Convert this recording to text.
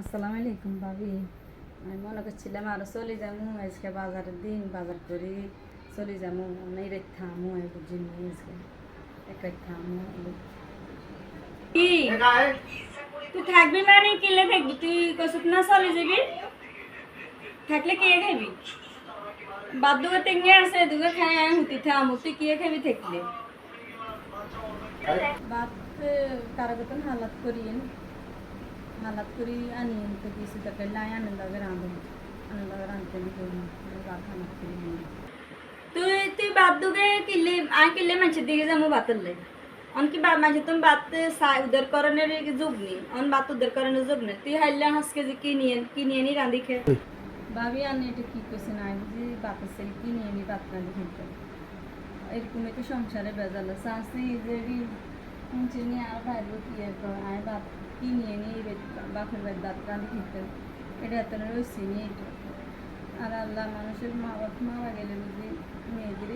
আসসালামু আলাইকুম ভাবি। আমি মনে করছিলাম আরো চলে যাবো আজকে বাজারের দিন বাজার করে চলে যাবো অনেক রেট থামো বুঝি নিয়ে আজকে এক রেট থামো কি তুই থাকবি মানে কিলে থাকবি তুই কসুত না চলে যাবি থাকলে কে খাবি বাদ দুগে টেঙ্গে আছে দুগে খাই হুতি থাম তুই কে খাবি থাকলে বাদ কারো কতন হালাত করি আনি তো কিছু তরকারি লাই আনন্দ রাঁধতে করি বাদ হালাত করি তুই তুই বাদ দুগে কিলে আই কিলে মানুষের দিকে যাবো বাতের লাই অনকি বা মানুষ তুমি বাত চাই উদার করণের যুগ নেই অন বাত উদার করণের যুগ নেই তুই হাইলে হাঁস কেজি কিনিয়ে নি রাঁধি খে ভাবি আনি এটা কি করছে না বুঝি বাতের ছেলে কিনে আনি বাত রাঁধি খেতে এরকম একটু সংসারে বেজাল চাষি যে শুনছি নিয়ে আর বাইরে কি আয় বাপ কিনে নিয়ে বাপের বাড়ি বাত রাঁধি খেতে এটা এত রয়েছে নিয়ে এটা আর আল্লাহ মানুষের মা বাপ মারা গেলে বুঝি মেয়েদের